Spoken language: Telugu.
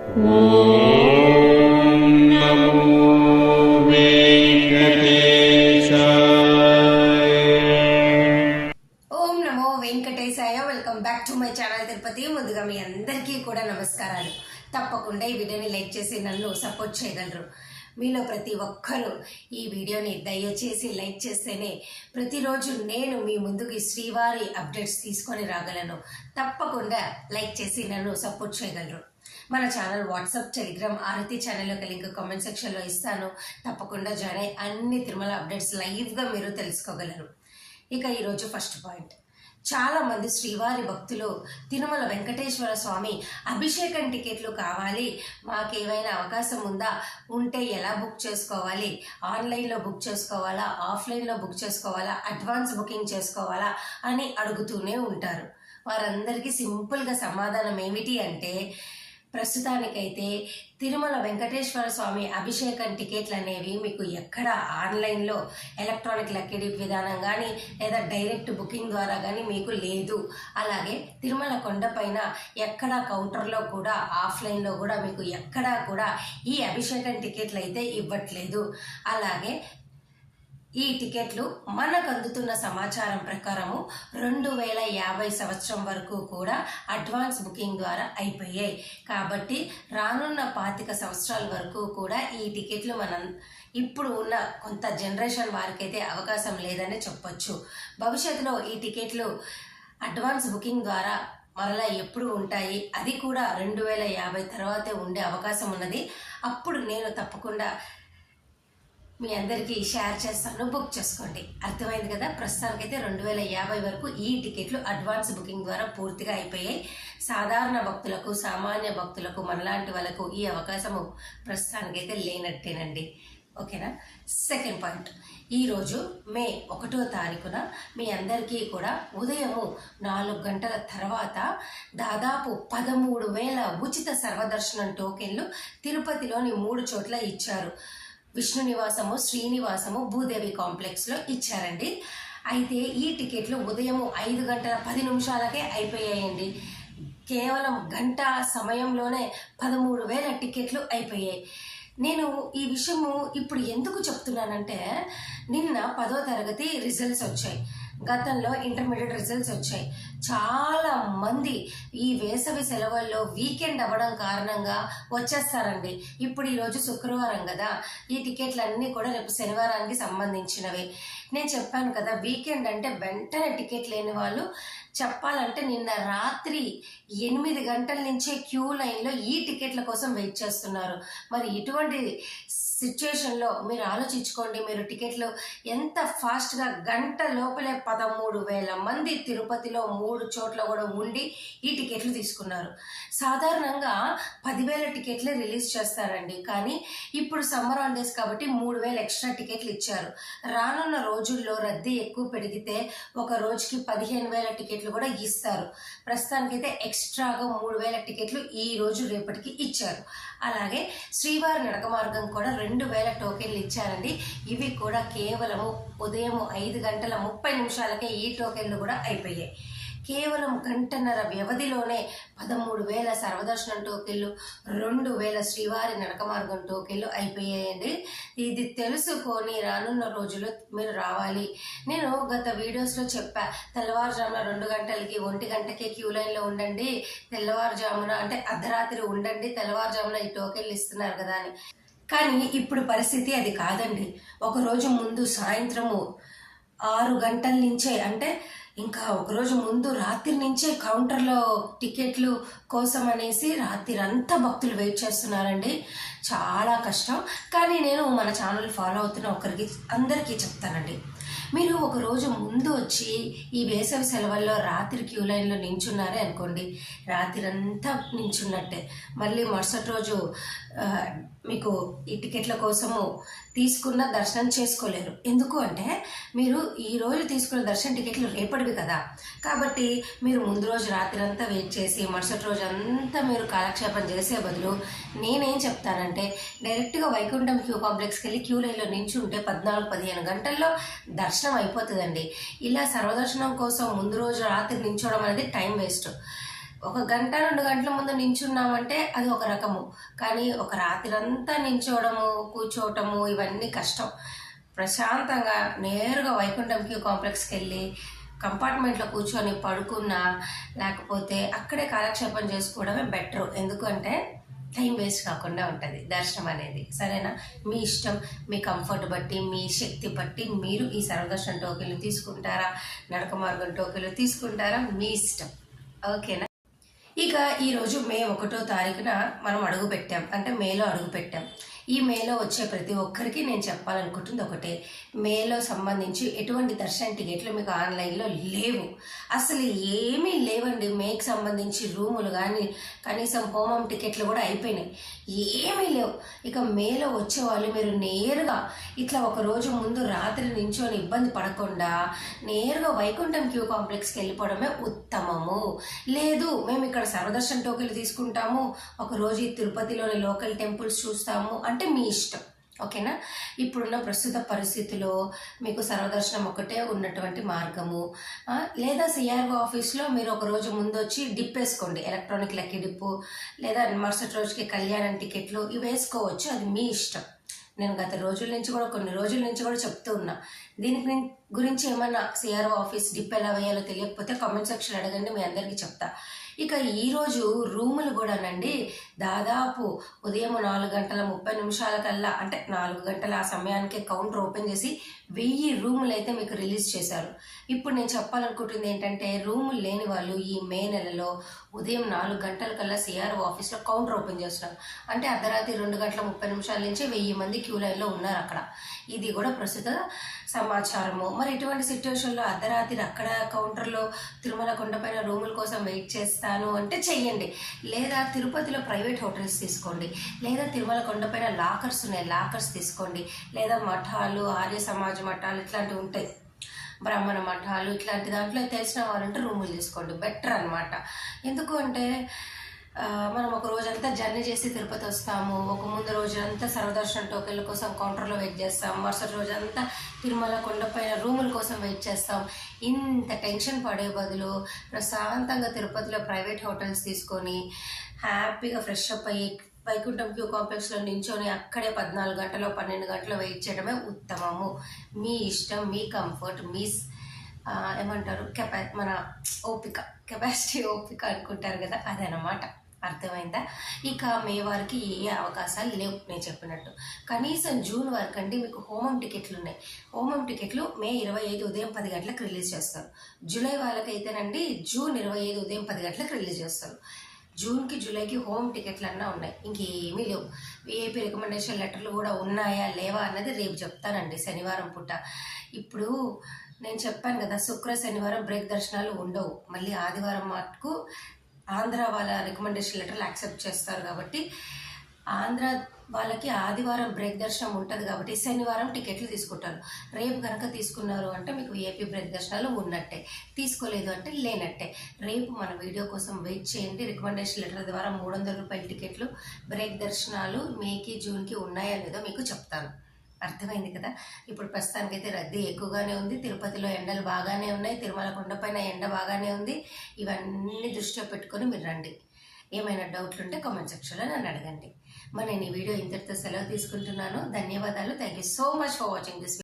Welcome back to my channel Tirupati. ముందుగా మీ అందరికీ కూడా నమస్కారాలు. తప్పకుండా ఈ వీడియోని లైక్ చేసి నన్ను సపోర్ట్ చేయగలరు. మీలో ప్రతి ఒక్కరూ ఈ వీడియోని దయచేసి లైక్ చేస్తేనే ప్రతిరోజు నేను మీ ముందుకి శ్రీవారి అప్డేట్స్ తీసుకొని రాగలను. తప్పకుండా లైక్ చేసి నన్ను సపోర్ట్ చేయగలరు. మన ఛానల్ వాట్సాప్, టెలిగ్రామ్, ఆరతి ఛానల్ యొక్క లింక్ కామెంట్ సెక్షన్లో ఇస్తాను. తప్పకుండా జాయిన్ అయ్యి అన్ని తిరుమల అప్డేట్స్ లైవ్గా మీరు తెలుసుకోగలరు. ఇక ఈరోజు ఫస్ట్ పాయింట్, చాలా మంది శ్రీవారి భక్తులు తిరుమల వెంకటేశ్వర స్వామి అభిషేకం టికెట్లు కావాలి, మాకేమైనా అవకాశం ఉందా, ఉంటే ఎలా బుక్ చేసుకోవాలి, ఆన్లైన్లో బుక్ చేసుకోవాలా, ఆఫ్లైన్లో బుక్ చేసుకోవాలా, అడ్వాన్స్ బుకింగ్ చేసుకోవాలా అని అడుగుతూనే ఉంటారు. వారందరికీ సింపుల్గా సమాధానం ఏమిటి అంటే, ప్రస్తుతానికైతే తిరుమల వెంకటేశ్వర స్వామి అభిషేకం టికెట్లు అనేవి మీకు ఎక్కడ ఆన్లైన్లో ఎలక్ట్రానిక్ లక్కీ విధానం కానీ లేదా డైరెక్ట్ బుకింగ్ ద్వారా కానీ మీకు లేదు. అలాగే తిరుమల కొండపైన ఎక్కడ కౌంటర్లో కూడా ఆఫ్లైన్లో కూడా మీకు ఎక్కడా కూడా ఈ అభిషేకం టికెట్లు అయితే ఇవ్వట్లేదు. అలాగే ఈ టికెట్లు మనకు అందుతున్న సమాచారం ప్రకారము 2050 సంవత్సరం వరకు కూడా అడ్వాన్స్ బుకింగ్ ద్వారా అయిపోయాయి. కాబట్టి రానున్న 25 సంవత్సరాల వరకు కూడా ఈ టికెట్లు మనం ఇప్పుడు ఉన్న కొంత జనరేషన్ వారికైతే అవకాశం లేదని చెప్పొచ్చు. భవిష్యత్తులో ఈ టికెట్లు అడ్వాన్స్ బుకింగ్ ద్వారా మరలా ఎప్పుడు ఉంటాయి, అది కూడా 2050 తర్వాతే ఉండే అవకాశం ఉన్నది. అప్పుడు నేను తప్పకుండా మీ అందరికీ షేర్ చేస్తాను, బుక్ చేసుకోండి. అర్థమైంది కదా? ప్రస్తుతానికైతే 2050 వరకు ఈ టికెట్లు అడ్వాన్స్ బుకింగ్ ద్వారా పూర్తిగా అయిపోయాయి. సాధారణ భక్తులకు, సామాన్య భక్తులకు, మనలాంటి వాళ్ళకు ఈ అవకాశము ప్రస్తుతానికైతే లేనట్టేనండి. ఓకేనా? సెకండ్ పాయింట్, ఈరోజు మే 1వ తారీఖున మీ అందరికీ కూడా ఉదయము 4 గంటల తర్వాత దాదాపు 13,000 ఉచిత సర్వదర్శనం టోకెన్లు తిరుపతిలోని 3 చోట్ల ఇచ్చారు. విష్ణు నివాసము, శ్రీనివాసము, భూదేవి కాంప్లెక్స్లో ఇచ్చారండి. అయితే ఈ టికెట్లు ఉదయం 5 గంటల 10 నిమిషాలకే అయిపోయాయండి. కేవలం గంట సమయంలోనే 13,000 టికెట్లు అయిపోయాయి. నేను ఈ విషయము ఇప్పుడు ఎందుకు చెప్తున్నానంటే, నిన్న 10వ తరగతి రిజల్ట్స్ వచ్చాయి, గతంలో ఇంటర్మీడియట్ రిజల్ట్స్ వచ్చాయి. చాలా మంది ఈ వేసవి సెలవుల్లో వీకెండ్ అవ్వడం కారణంగా వచ్చేస్తారండి. ఇప్పుడు ఈరోజు శుక్రవారం కదా, ఈ టికెట్లు అన్నీ కూడా రేపు శనివారానికి సంబంధించినవి. నేను చెప్పాను కదా, వీకెండ్ అంటే వెంటనే టికెట్ లేని వాళ్ళు చెప్పాలంటే నిన్న రాత్రి 8 గంటల నుంచే క్యూ లైన్లో ఈ టికెట్ల కోసం వెయిట్ చేస్తున్నారు. మరి ఇటువంటి సిచ్యుయేషన్లో మీరు ఆలోచించుకోండి, మీరు టికెట్లు ఎంత ఫాస్ట్గా గంట లోపలే 13,000 మంది తిరుపతిలో 3 చోట్ల కూడా ఉండి ఈ టికెట్లు తీసుకున్నారు. సాధారణంగా 10,000 టికెట్లే రిలీజ్ చేస్తారండి, కానీ ఇప్పుడు సమ్మర్ హాలిడేస్ కాబట్టి 3,000 ఎక్స్ట్రా టికెట్లు ఇచ్చారు. రానున్న రోజుల్లో రద్దీ ఎక్కువ పెరిగితే ఒక రోజుకి 15,000 టికెట్లు కూడా ఇస్తారు. ప్రస్తుతానికైతే ఎక్స్ట్రాగా 3,000 టికెట్లు ఈ రోజు రేపటికి ఇచ్చారు. అలాగే శ్రీవారి నడక మార్గం కూడా 2,000 టోకెన్లు ఇచ్చారండి. ఇవి కూడా కేవలము ఉదయం 5 గంటల 30 నిమిషాలకే ఈ టోకెన్లు కూడా అయిపోయాయి. కేవలం గంటన్నర వ్యవధిలోనే 13,000 సర్వదర్శనం టోకెన్లు, 2,000 శ్రీవారి నడక మార్గం టోకెన్లు అయిపోయాయండి. ఇది తెలుసుకొని రానున్న రోజుల్లో మీరు రావాలి. నేను గత వీడియోస్లో చెప్పా, తెల్లవారుజామున 2 గంటలకి 1 గంటకే క్యూ లైన్లో ఉండండి, తెల్లవారుజామున అంటే అర్ధరాత్రి ఉండండి, తెల్లవారుజామున ఈ టోకెన్లు ఇస్తున్నారు కదా అని. కానీ ఇప్పుడు పరిస్థితి అది కాదండి. ఒకరోజు ముందు సాయంత్రము 6 గంటల నుంచే, అంటే ఇంకా ఒకరోజు ముందు రాత్రి నుంచే కౌంటర్లో టికెట్లు కోసం అనేసి రాత్రి అంతా భక్తులు వెయిట్ చేస్తున్నారండి. చాలా కష్టం. కానీ నేను మన ఛానల్ ఫాలో అవుతున్న అందరికీ చెప్తానండి, మీరు ఒక రోజు ముందు వచ్చి ఈ వేసవి సెలవుల్లో రాత్రి క్యూ లైన్లో నించున్నారే అనుకోండి, రాత్రి అంతా నించున్నట్టే. మళ్ళీ మరుసటి రోజు మీకు ఈ టికెట్ల కోసము తీసుకున్న దర్శనం చేసుకోలేరు. ఎందుకు అంటే మీరు ఈ రోజు తీసుకున్న దర్శన టికెట్లు రేపటివి కదా, కాబట్టి మీరు ముందు రోజు రాత్రి అంతా వెయిట్ చేసి మరుసటి రోజు అంతా మీరు కాలక్షేపం చేసే బదులు నేనేం చెప్తానంటే, డైరెక్ట్గా వైకుంఠం క్యూ కాంప్లెక్స్కి వెళ్ళి క్యూ లైన్లో నించుంటే 14-15 గంటల్లో దర్శనం అయిపోతుందండి. ఇలా సర్వదర్శనం కోసం ముందు రోజు రాత్రి నించోవడం అనేది టైం వేస్ట్. ఒక గంట 2 గంటల ముందు నించున్నామంటే అది ఒక రకము, కానీ ఒక రాత్రంతా నించోవడము కూర్చోవటము ఇవన్నీ కష్టం. ప్రశాంతంగా నేరుగా వైకుంఠం క్యూ కాంప్లెక్స్కి వెళ్ళి కంపార్ట్మెంట్లో కూర్చొని పడుకున్నా లేకపోతే అక్కడే కాలక్షేపం చేసుకోవడమే బెటరు. ఎందుకంటే టైం వేస్ట్ కాకుండా ఉంటుంది దర్శనం అనేది. సరేనా? మీ ఇష్టం, మీ కంఫర్ట్ బట్టి, మీ శక్తి బట్టి మీరు ఈ సర్వదర్శన టోకెన్లు తీసుకుంటారా, నడక మార్గం టోకెన్లు తీసుకుంటారా, మీ ఇష్టం. ఓకేనా? ఇక ఈరోజు మే 1వ తారీఖున మనం అడుగు పెట్టాం, అంటే మేలో అడుగు పెట్టాం. ఈ మేలో వచ్చే ప్రతి ఒక్కరికి నేను చెప్పాలనుకుంటుంది ఒకటే, మేలో సంబంధించి ఎటువంటి దర్శన టికెట్లు మీకు ఆన్లైన్లో లేవు, అసలు ఏమీ లేవండి. మేకి సంబంధించి రూములు కానీ కనీసం హోమం టికెట్లు కూడా అయిపోయినాయి, ఏమీ లేవు. ఇక మేలో వచ్చేవాళ్ళు మీరు నేరుగా ఇట్లా ఒక రోజు ముందు రాత్రి నించొని ఇబ్బంది పడకుండా నేరుగా వైకుంఠం క్యూ కాంప్లెక్స్కి వెళ్ళిపోవడమే ఉత్తమము. లేదు మేము ఇక్కడ సర్వదర్శన టోకెన్లు తీసుకుంటాము, ఒక రోజు ఈ తిరుపతిలోని లోకల్ టెంపుల్స్ చూస్తాము అంటే మీ ఇష్టం. ఓకేనా? ఇప్పుడున్న ప్రస్తుత పరిస్థితిలో మీకు సర్వదర్శనం ఒకటే ఉన్నటువంటి మార్గము. లేదా సిఆర్ఓ ఆఫీస్లో మీరు ఒక రోజు ముందు వచ్చి డిప్ వేసుకోండి, ఎలక్ట్రానిక్ లక్కీ డిప్పు, లేదా మరుసటి రోజుకి కళ్యాణం టికెట్లు ఇవి వేసుకోవచ్చు, అది మీ ఇష్టం. నేను గత రోజుల నుంచి కూడా కొన్ని రోజుల నుంచి కూడా చెప్తూ ఉన్నా. దీనికి గురించి ఏమన్నా సిఆర్ఓ ఆఫీస్ డిప్ ఎలా వేయాలో తెలియకపోతే కామెంట్ సెక్షన్ అడగండి, మీ అందరికీ చెప్తా. ఇక ఈరోజు రూములు కూడానండి దాదాపు ఉదయం 4:30 కల్లా, అంటే 4 గంటల ఆ సమయానికి కౌంటర్ ఓపెన్ చేసి 1000 రూములు అయితే మీకు రిలీజ్ చేశారు. ఇప్పుడు నేను చెప్పాలనుకుంటుంది ఏంటంటే, రూములు లేని వాళ్ళు ఈ మే నెలలో ఉదయం 4 గంటల కల్లా సిఆర్ఓ ఆఫీస్లో కౌంటర్ ఓపెన్ చేస్తున్నారు. అంటే అర్ధరాత్రి 2:30 నుంచి 1000 మంది క్యూ లైన్లో ఉన్నారు అక్కడ. ఇది కూడా ప్రస్తుత సమాచారము. మరి ఇటువంటి సిచ్యువేషన్లో అర్ధరాత్రి అక్కడ కౌంటర్లో తిరుమల కొండపైన రూముల కోసం వెయిట్ చేస్తాను అంటే చెయ్యండి. లేదా తిరుపతిలో ప్రైవేట్ హోటల్స్ తీసుకోండి, లేదా తిరుమల కొండపైన లాకర్స్ ఉన్నాయి, లాకర్స్ తీసుకోండి. లేదా మఠాలు, ఆర్య సమాజ మఠాలు ఇట్లాంటివి ఉంటాయి, బ్రాహ్మణ మఠాలు, ఇట్లాంటి దాంట్లో తెలిసిన వాళ్ళంటే రూములు తీసుకోండి, బెటర్ అనమాట. ఎందుకు అంటే మనం ఒక రోజంతా జర్నీ చేసి తిరుపతి వస్తాము, ఒక ముందు రోజంతా సర్వదర్శన టోకెన్ల కోసం కౌంటర్లో వెయిట్ చేస్తాం, మరుసటి రోజంతా తిరుమల కొండపైన రూముల కోసం వెయిట్ చేస్తాం. ఇంత టెన్షన్ పడే బదులు ప్రశాంతంగా తిరుపతిలో ప్రైవేట్ హోటల్స్ తీసుకొని హ్యాపీగా ఫ్రెష్ అప్ అయ్యి వైకుంఠం క్యూ కాంప్లెక్స్లో నించొని అక్కడే 14 గంటలు 12 గంటలు వెయిట్ చేయడమే ఉత్తమము. మీ ఇష్టం, మీ కంఫర్ట్, మీ ఏమంటారు మన ఓపిక, కెపాసిటీ ఓపిక అనుకుంటారు కదా, అదనమాట. అర్థమైందా? ఇక మే వారికి ఏ అవకాశాలు లేవు నేను చెప్పినట్టు. కనీసం జూన్ వరకు అండి మీకు హోమం టికెట్లు ఉన్నాయి. హోమం టికెట్లు మే 25 ఉదయం 10 గంటలకు రిలీజ్ చేస్తారు. జూలై వాళ్ళకైతేనండి జూన్ 25 ఉదయం 10 గంటలకు రిలీజ్ చేస్తారు. జూన్కి జూలైకి హోమ్ టికెట్లు అన్నా ఉన్నాయి, ఇంకేమీ లేవు. విఐపి రికమెండేషన్ లెటర్లు కూడా ఉన్నాయా లేవా అన్నది రేపు చెప్తానండి, శనివారం పూట. ఇప్పుడు నేను చెప్పాను కదా, శుక్ర శనివారం బ్రేక్ దర్శనాలు ఉండవు. మళ్ళీ ఆదివారం మటుకు ఆంధ్ర వాళ్ళ రికమెండేషన్ లెటర్లు యాక్సెప్ట్ చేస్తారు కాబట్టి ఆంధ్ర వాళ్ళకి ఆదివారం బ్రేక్ దర్శనం ఉంటుంది కాబట్టి శనివారం టికెట్లు తీసుకుంటారు. రేపు కనుక తీసుకున్నారు అంటే మీకు విఐపి బ్రేక్ దర్శనాలు ఉన్నట్టే, తీసుకోలేదు అంటే లేనట్టే. రేపు మన వీడియో కోసం వెయిట్ చేయండి. రికమెండేషన్ లెటర్ ద్వారా 300 రూపాయల టికెట్లు బ్రేక్ దర్శనాలు మేకి జూన్కి ఉన్నాయా లేదో మీకు చెప్తాను. అర్థమైంది కదా? ఇప్పుడు ప్రస్తుతానికైతే రద్దీ ఎక్కువగానే ఉంది, తిరుపతిలో ఎండలు బాగానే ఉన్నాయి, తిరుమల కొండపైన ఎండ బాగానే ఉంది. ఇవన్నీ దృష్టిలో పెట్టుకొని మీరు రండి. ఏమైనా డౌట్లు ఉంటే కామెంట్ సెక్షన్లో నన్ను అడగండి. మరి నేను ఈ వీడియో ఇంతటితో సెలవు తీసుకుంటున్నాను. ధన్యవాదాలు. Thank you so much for watching this.